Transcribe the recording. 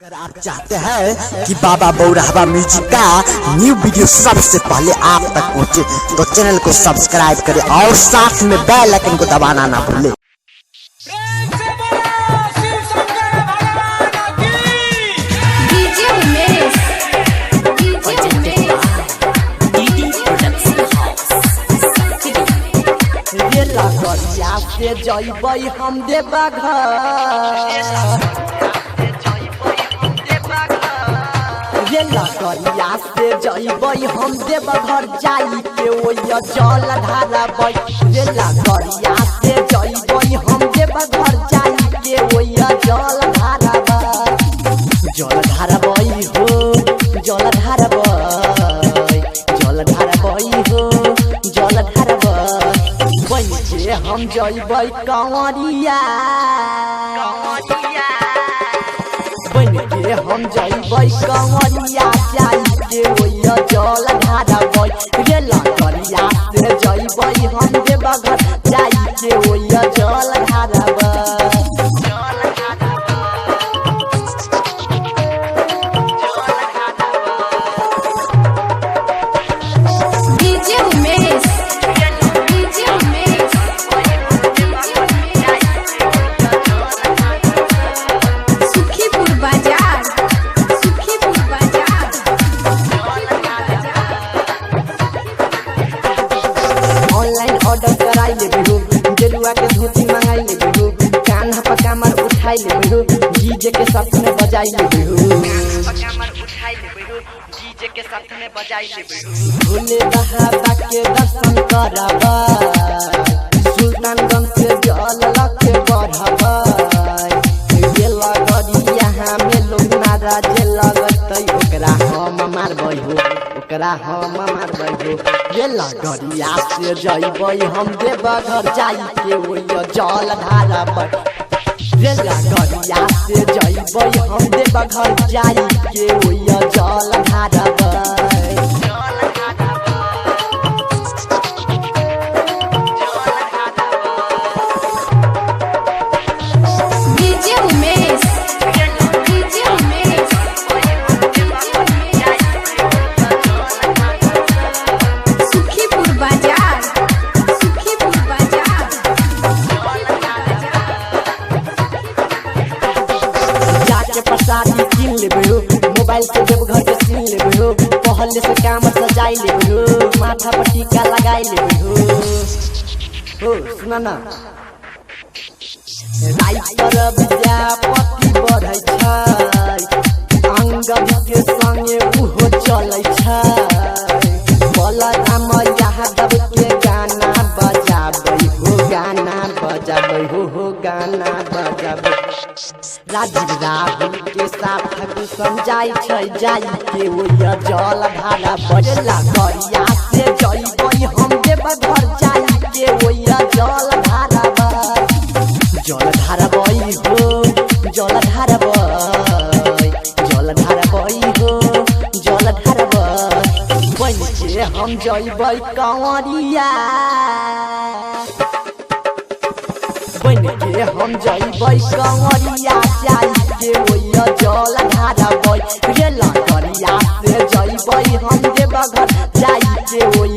अगर आप चाहते हैं कि बाबा बौराहवा म्यूजिक का न्यू वीडियो सबसे पहले आप तक पहुंचे तो चैनल को सब्सक्राइब करें और साथ में बेल आइकन को दबाना ना भूलें। से जइबै हम देवा लगरिया से जइबै हम देवा घर जाई के ओइया जल ढारबै रे लगरिया से जइबै हम देवा घर जाई के ओइया जल ढारबै हो जल ढारबै हो जल ढारबै बन के हम जइबै कंवरिया बन के हम जइबै कंवरिया जाई के ओइया जल ढारबै रे लगरिया से जइबै हम देवा घर जाई के ओइया जल ढारबै। ऑर्डर कराई लेबे हो गेरुआ के धोती मंगाई लेबे हो कान्हा पर कमर उठाई लेबे हो डीजे के साथ में बजाई लेबे हो भोले बाबा के दर्शन करबा सुल्तानगंज से जल लके बढ़बा ये लगरिया हमें लोग नाराज लगतै ओकरा हम मारबै हो ये लगरिया से जइबै हम देवा घर जाई के ओइया जल ढारबै ये लगरिया से जइबै हम देवा घर जाई के ओइया जल ढारबै। प्रसादी किन लेबे हो मोबाइल से देवघर के सीन लेबे हो पहले से काम सजाई लेबे हो माथा पर टीका लगाई लेबे हो सुना ना राइटर विद्यापति बढ़ै छै अंगद के संगे उहो चलै छै बलराम यादव के गाना बजाबै हो गाना बजाबै राजीव राहुल के साथ समझाई छै जाई के ओइया जल ढारबै लगरिया से जइबै हम देवा घर जाई के ओइया जल ढारबै हो जल ढारबै हो जल ढारबै बन के हम जइबै कंवरिया बन के हम जइबै कंवरिया जाई के ओइया जल ढारबै रे लगरिया से जइबै हम देवा घर जाई के ओइया